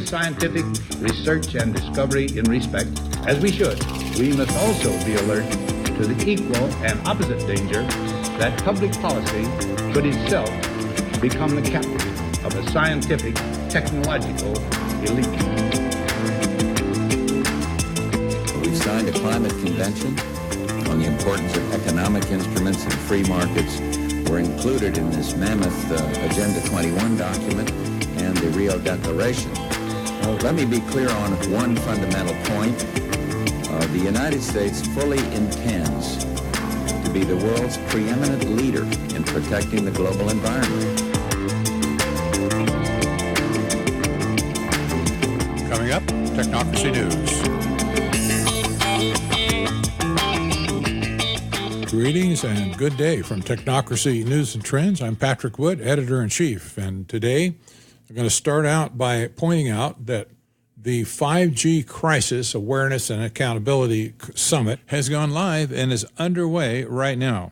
scientific research and discovery in respect, as we should, we must also be alert to the equal and opposite danger that public policy could itself become the captive of a scientific, technological elite. We've signed a climate convention on the importance of economic instruments and free markets. Were included in this mammoth Agenda 21 document and the Rio Declaration. Let me be clear on one fundamental point. The United States fully intends to be the world's preeminent leader in protecting the global environment. Coming up, Technocracy News. Greetings and good day from Technocracy News and Trends. I'm Patrick Wood, Editor-in-Chief, and today I'm going to start out by pointing out that the 5G Crisis Awareness and Accountability Summit has gone live and is underway right now.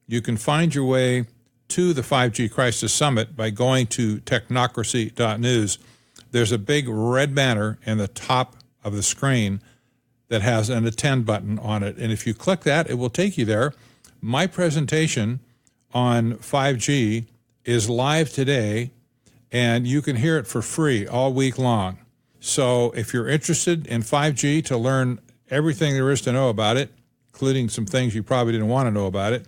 You can find your way to the 5G Crisis Summit by going to technocracy.news. There's a big red banner in the top of the screen that has an attend button on it, and if you click that, it will take you there. My presentation on 5G is live today, and you can hear it for free all week long. So if you're interested in 5G to learn everything there is to know about it, including some things you probably didn't want to know about it,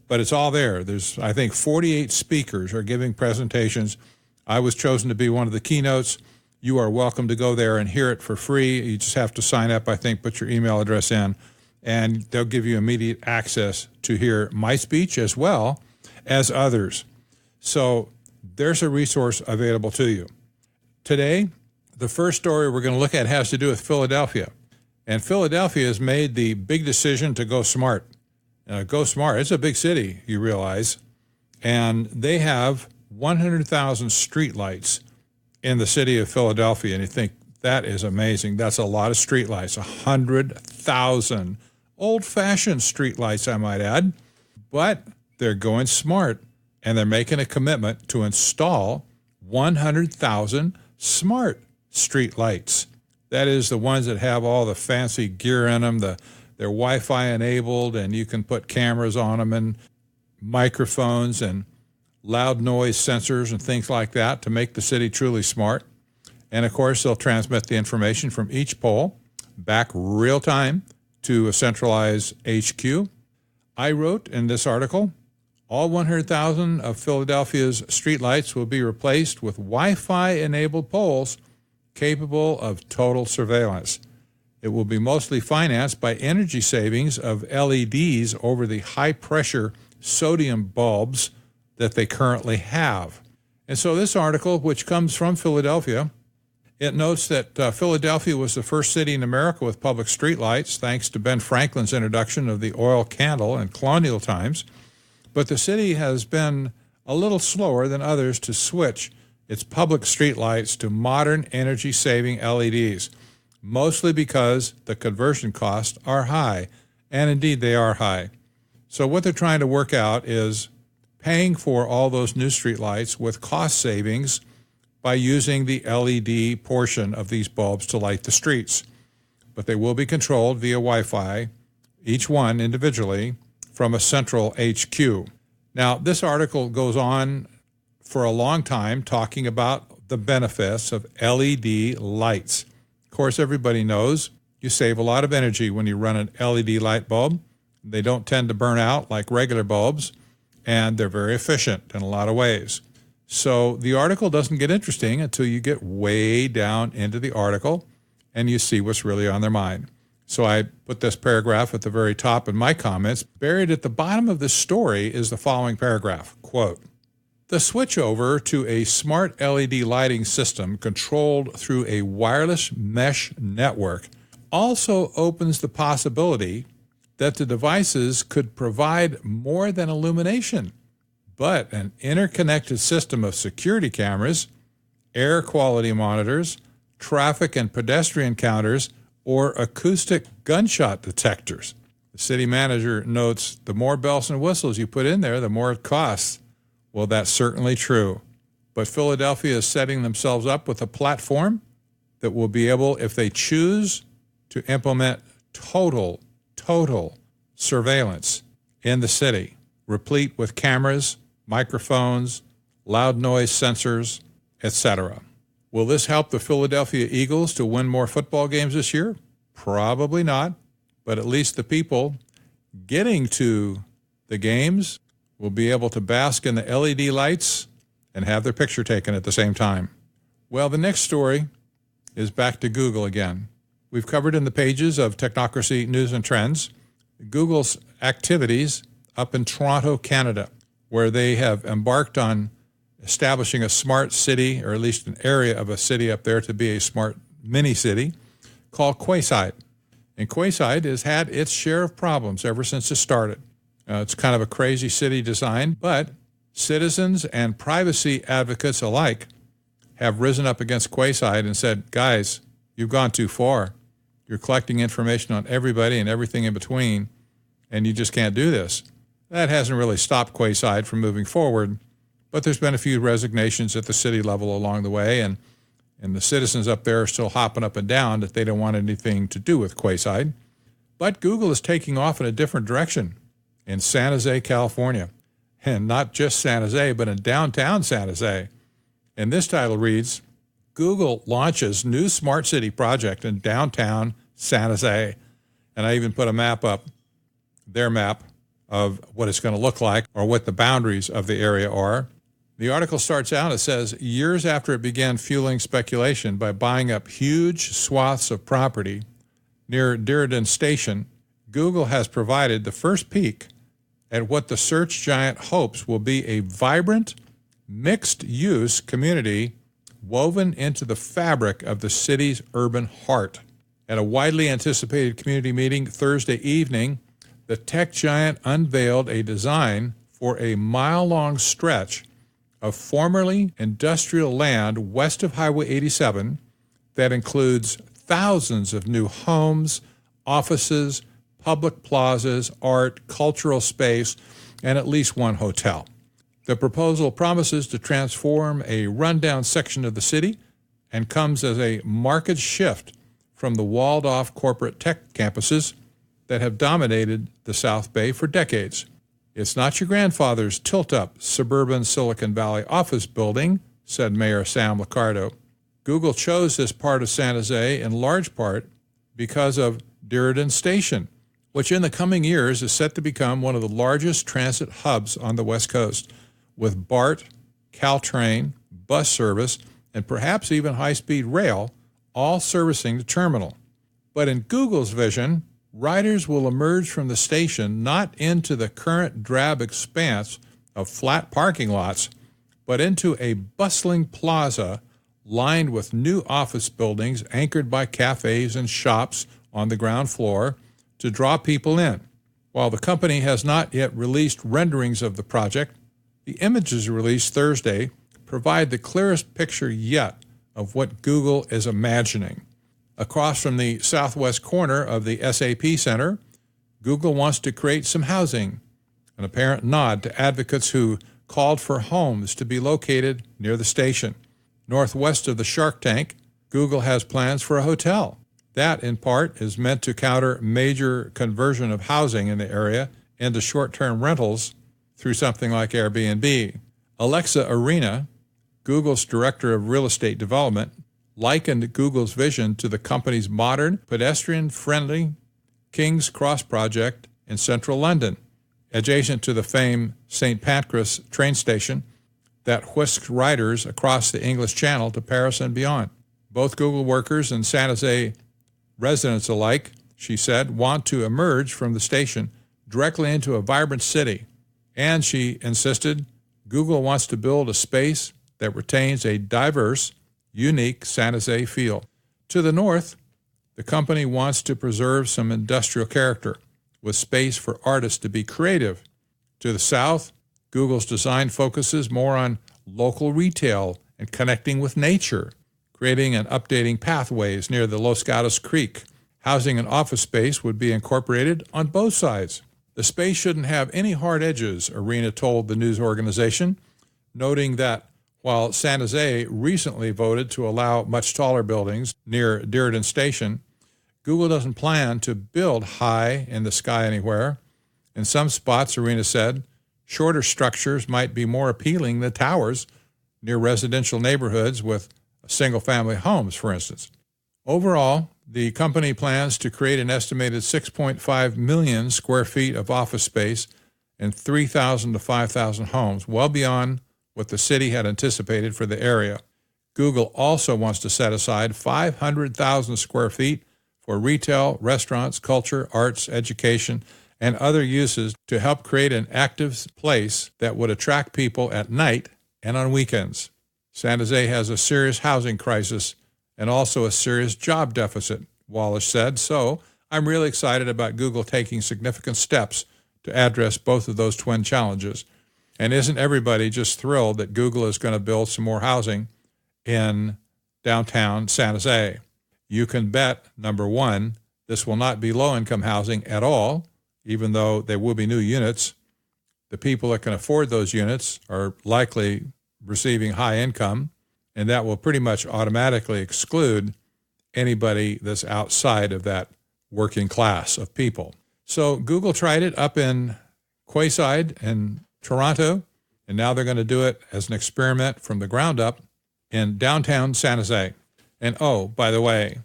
but it's all there. There's, I think, 48 speakers are giving presentations. I was chosen to be one of the keynotes. You are welcome to go there and hear it for free. You just have to sign up, I think, put your email address in, and they'll give you immediate access to hear my speech as well as others. So there's a resource available to you. Today, the first story we're going to look at has to do with Philadelphia. And Philadelphia has made the big decision to go smart. Go smart. It's a big city, you realize. And they have 100,000 streetlights in the city of Philadelphia. And you think, that is amazing. That's a lot of streetlights, 100,000 old-fashioned streetlights, I might add. But they're going smart, and they're making a commitment to install 100,000 smart streetlights. That is the ones that have all the fancy gear in them. They're Wi-Fi enabled, and you can put cameras on them and microphones and loud noise sensors and things like that to make the city truly smart. And of course, they'll transmit the information from each pole back real time to a centralized HQ. I wrote in this article, all 100,000 of Philadelphia's streetlights will be replaced with Wi-Fi enabled poles capable of total surveillance. It will be mostly financed by energy savings of LEDs over the high pressure sodium bulbs that they currently have. And so this article, which comes from Philadelphia, it notes that Philadelphia was the first city in America with public streetlights, thanks to Ben Franklin's introduction of the oil candle in colonial times. But the city has been a little slower than others to switch its public streetlights to modern energy-saving LEDs, mostly because the conversion costs are high, and indeed they are high. So what they're trying to work out is paying for all those new streetlights with cost savings by using the LED portion of these bulbs to light the streets. But they will be controlled via Wi-Fi, each one individually, from a central HQ. Now, this article goes on for a long time talking about the benefits of LED lights. Of course, everybody knows you save a lot of energy when you run an LED light bulb. They don't tend to burn out like regular bulbs, and they're very efficient in a lot of ways. So the article doesn't get interesting until you get way down into the article and you see what's really on their mind. So I put this paragraph at the very top in my comments. Buried at the bottom of this story is the following paragraph, quote, "The switchover to a smart LED lighting system controlled through a wireless mesh network also opens the possibility that the devices could provide more than illumination, but an interconnected system of security cameras, air quality monitors, traffic and pedestrian counters, or acoustic gunshot detectors." The city manager notes the more bells and whistles you put in there, the more it costs. Well, that's certainly true. But Philadelphia is setting themselves up with a platform that will be able, if they choose to implement total surveillance in the city, replete with cameras, microphones, loud noise sensors, etc. Will this help the Philadelphia Eagles to win more football games this year? Probably not, but at least the people getting to the games will be able to bask in the LED lights and have their picture taken at the same time. Well, the next story is back to Google again. We've covered in the pages of Technocracy News and Trends Google's activities up in Toronto, Canada, where they have embarked on establishing a smart city, or at least an area of a city up there to be a smart mini city called Quayside. And Quayside has had its share of problems ever since it started. It's kind of a crazy city design, but citizens and privacy advocates alike have risen up against Quayside and said, guys, you've gone too far. You're collecting information on everybody and everything in between, and you just can't do this. That hasn't really stopped Quayside from moving forward, but there's been a few resignations at the city level along the way, and the citizens up there are still hopping up and down that they don't want anything to do with Quayside. But Google is taking off in a different direction in San Jose, California. And not just San Jose, but in downtown San Jose. And this title reads, Google launches new smart city project in downtown San Jose. And I even put a map up, their map, of what it's going to look like or what the boundaries of the area are. The article starts out, it says, years after it began fueling speculation by buying up huge swaths of property near Diridan Station, Google has provided the first peek at what the search giant hopes will be a vibrant, mixed-use community woven into the fabric of the city's urban heart. At a widely anticipated community meeting Thursday evening, the tech giant unveiled a design for a mile-long stretch of formerly industrial land west of Highway 87 that includes thousands of new homes, offices, public plazas, art, cultural space, and at least one hotel. The proposal promises to transform a rundown section of the city and comes as a marked shift from the walled-off corporate tech campuses that have dominated the South Bay for decades. It's not your grandfather's tilt-up suburban Silicon Valley office building, said Mayor Sam Liccardo. Google chose this part of San Jose in large part because of Diridan Station, which in the coming years is set to become one of the largest transit hubs on the West Coast, with BART, Caltrain, bus service, and perhaps even high-speed rail, all servicing the terminal. But in Google's vision, riders will emerge from the station not into the current drab expanse of flat parking lots, but into a bustling plaza lined with new office buildings anchored by cafes and shops on the ground floor to draw people in. While the company has not yet released renderings of the project, the images released Thursday provide the clearest picture yet of what Google is imagining. Across from the southwest corner of the SAP Center, Google wants to create some housing, an apparent nod to advocates who called for homes to be located near the station. Northwest of the Shark Tank, Google has plans for a hotel. That, in part, is meant to counter major conversion of housing in the area into short-term rentals through something like Airbnb. Alexa Arena, Google's director of real estate development, likened Google's vision to the company's modern, pedestrian-friendly King's Cross project in central London, adjacent to the famed St. Pancras train station that whisks riders across the English Channel to Paris and beyond. Both Google workers and San Jose residents alike, she said, want to emerge from the station directly into a vibrant city. And she insisted Google wants to build a space that retains a diverse, unique San Jose feel. To the north, the company wants to preserve some industrial character with space for artists to be creative. To the south, Google's design focuses more on local retail and connecting with nature, creating and updating pathways near the Los Gatos Creek. Housing and office space would be incorporated on both sides. The space shouldn't have any hard edges, Arena told the news organization, noting that While San Jose recently voted to allow much taller buildings near Dearden Station, Google doesn't plan to build high in the sky anywhere. In some spots, Arena said, shorter structures might be more appealing than towers near residential neighborhoods with single-family homes, for instance. Overall, the company plans to create an estimated 6.5 million square feet of office space and 3,000 to 5,000 homes, well beyond what the city had anticipated for the area. Google also wants to set aside 500,000 square feet for retail, restaurants, culture, arts, education, and other uses to help create an active place that would attract people at night and on weekends. San Jose has a serious housing crisis and also a serious job deficit, Wallace said, so I'm really excited about Google taking significant steps to address both of those twin challenges. And isn't everybody just thrilled that Google is going to build some more housing in downtown San Jose? You can bet, number one, this will not be low-income housing at all, even though there will be new units. The people that can afford those units are likely receiving high income, and that will pretty much automatically exclude anybody that's outside of that working class of people. So Google tried it up in Quayside and Toronto, and now they're going to do it as an experiment from the ground up in downtown San Jose. And oh, by the way,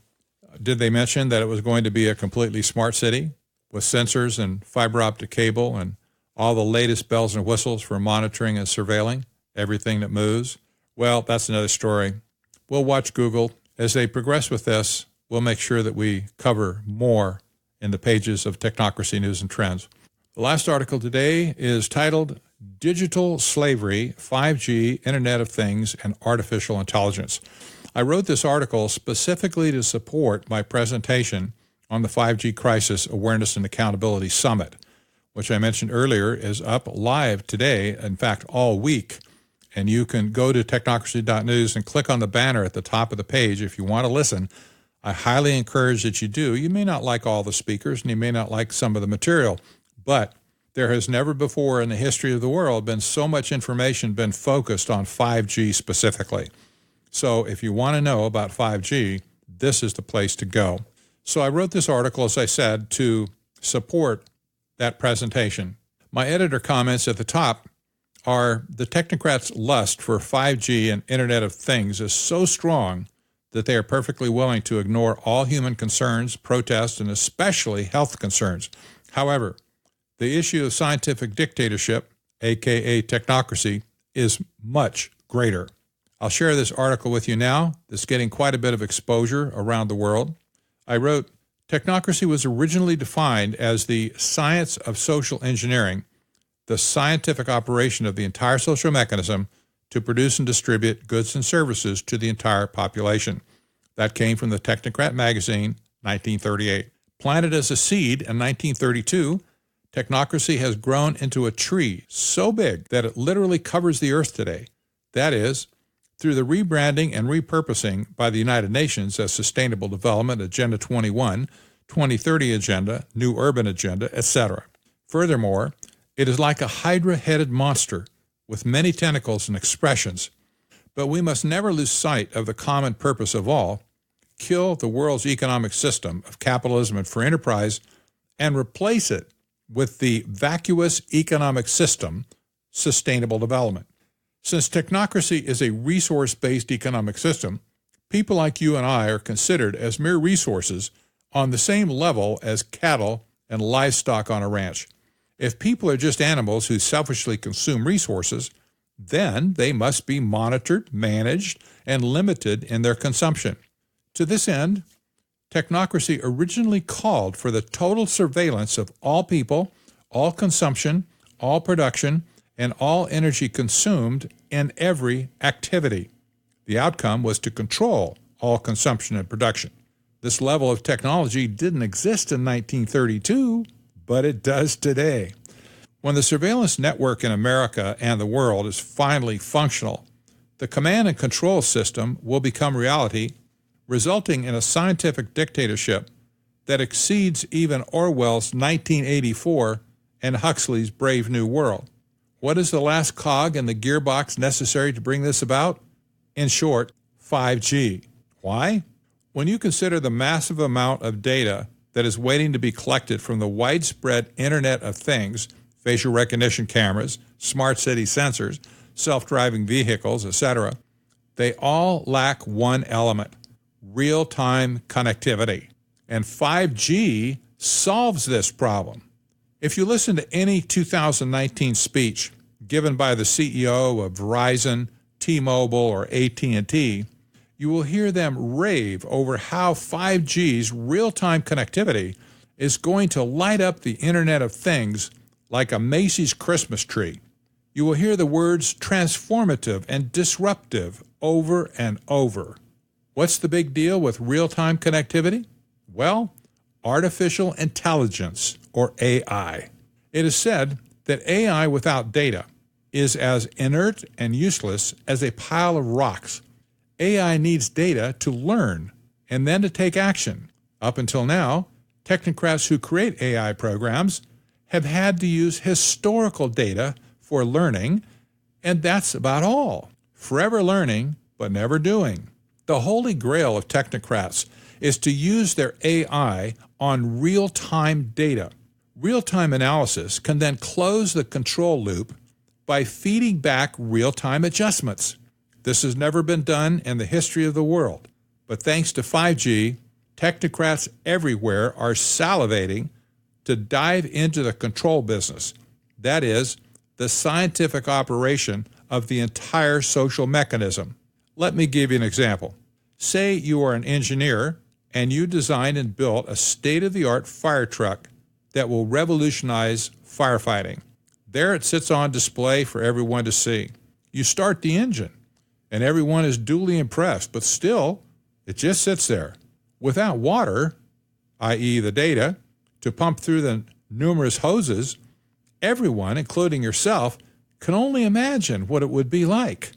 did they mention that it was going to be a completely smart city with sensors and fiber optic cable and all the latest bells and whistles for monitoring and surveilling everything that moves? Well, that's another story. We'll watch Google. As they progress with this, we'll make sure that we cover more in the pages of Technocracy News and Trends. The last article today is titled Digital Slavery, 5G, Internet of Things, and Artificial Intelligence. I wrote this article specifically to support my presentation on the 5G Crisis Awareness and Accountability Summit, which I mentioned earlier is up live today, in fact, all week. And you can go to technocracy.news and click on the banner at the top of the page if you want to listen. I highly encourage that you do. You may not like all the speakers and you may not like some of the material, but there has never before in the history of the world been so much information been focused on 5G specifically. So if you want to know about 5G, this is the place to go. So I wrote this article, as I said, to support that presentation. My editor comments at the top are the technocrats' lust for 5G and Internet of Things is so strong that they are perfectly willing to ignore all human concerns, protests, and especially health concerns. However, the issue of scientific dictatorship, aka technocracy, is much greater. I'll share this article with you now. It's getting quite a bit of exposure around the world. I wrote, technocracy was originally defined as the science of social engineering, the scientific operation of the entire social mechanism to produce and distribute goods and services to the entire population. That came from the Technocrat magazine, 1938. Planted as a seed in 1932, technocracy has grown into a tree so big that it literally covers the earth today. That is, through the rebranding and repurposing by the United Nations as Sustainable Development Agenda 21, 2030 Agenda, New Urban Agenda, etc. Furthermore, it is like a hydra-headed monster with many tentacles and expressions. But we must never lose sight of the common purpose of all, kill the world's economic system of capitalism and free enterprise, and replace it with the vacuous economic system, sustainable development. Since technocracy is a resource-based economic system, people like you and I are considered as mere resources on the same level as cattle and livestock on a ranch. If people are just animals who selfishly consume resources, then they must be monitored, managed, and limited in their consumption. To this end, technocracy originally called for the total surveillance of all people, all consumption, all production, and all energy consumed in every activity. The outcome was to control all consumption and production. This level of technology didn't exist in 1932, but it does today. When the surveillance network in America and the world is finally functional, the command and control system will become reality, resulting in a scientific dictatorship that exceeds even Orwell's 1984 and Huxley's Brave New World, What is the last cog in the gearbox necessary to bring this about? In short, 5G. Why? When you consider the massive amount of data that is waiting to be collected from the widespread Internet of Things, facial recognition cameras, smart city sensors, self-driving vehicles, etc., they all lack one element: real-time connectivity. And 5G solves this problem. If you listen to any 2019 speech given by the CEO of Verizon, T-Mobile, or AT&T, you will hear them rave over how 5G's real-time connectivity is going to light up the Internet of Things like a Macy's Christmas tree. You will hear the words transformative and disruptive over and over. What's the big deal with real-time connectivity? Well, artificial intelligence, or AI. It is said that AI without data is as inert and useless as a pile of rocks. AI needs data to learn and then to take action. Up until now, technocrats who create AI programs have had to use historical data for learning, and that's about all. Forever learning, but never doing. The holy grail of technocrats is to use their AI on real-time data. Real-time analysis can then close the control loop by feeding back real-time adjustments. This has never been done in the history of the world, but thanks to 5G, technocrats everywhere are salivating to dive into the control business. That is, the scientific operation of the entire social mechanism. Let me give you an example. Say you are an engineer and you designed and built a state-of-the-art fire truck that will revolutionize firefighting. There it sits on display for everyone to see. You start the engine, and everyone is duly impressed, but still, it just sits there. Without water, i.e. the data, to pump through the numerous hoses, everyone, including yourself, can only imagine what it would be like.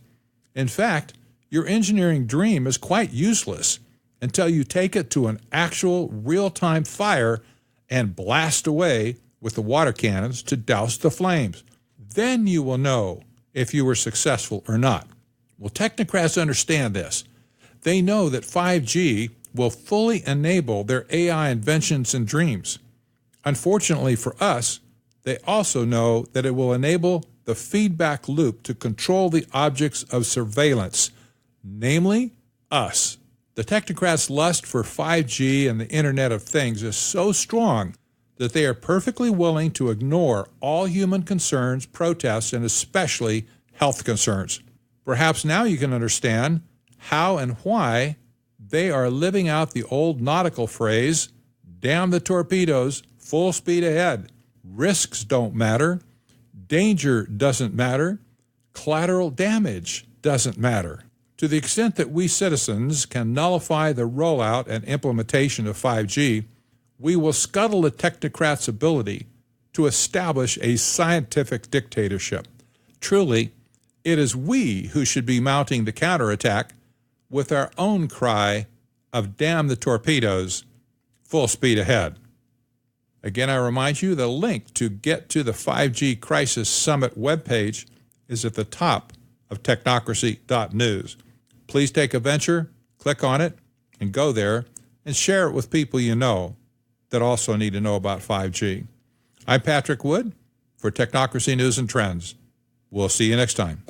In fact, your engineering dream is quite useless until you take it to an actual real-time fire and blast away with the water cannons to douse the flames. Then you will know if you were successful or not. Well, technocrats understand this. They know that 5G will fully enable their AI inventions and dreams. Unfortunately for us, they also know that it will enable the feedback loop to control the objects of surveillance, namely us. The technocrats' lust for 5G and the Internet of Things is so strong that they are perfectly willing to ignore all human concerns, protests, and especially health concerns. Perhaps now you can understand how and why they are living out the old nautical phrase, damn the torpedoes, full speed ahead. Risks don't matter. Danger doesn't matter. Collateral damage doesn't matter. To the extent that we citizens can nullify the rollout and implementation of 5G, we will scuttle the technocrats' ability to establish a scientific dictatorship. Truly, it is we who should be mounting the counterattack with our own cry of damn the torpedoes, full speed ahead. Again, I remind you the link to get to the 5G Crisis Summit webpage is at the top of technocracy.news. Please take a venture, click on it, and go there and share it with people you know that also need to know about 5G. I'm Patrick Wood for Technocracy News and Trends. We'll see you next time.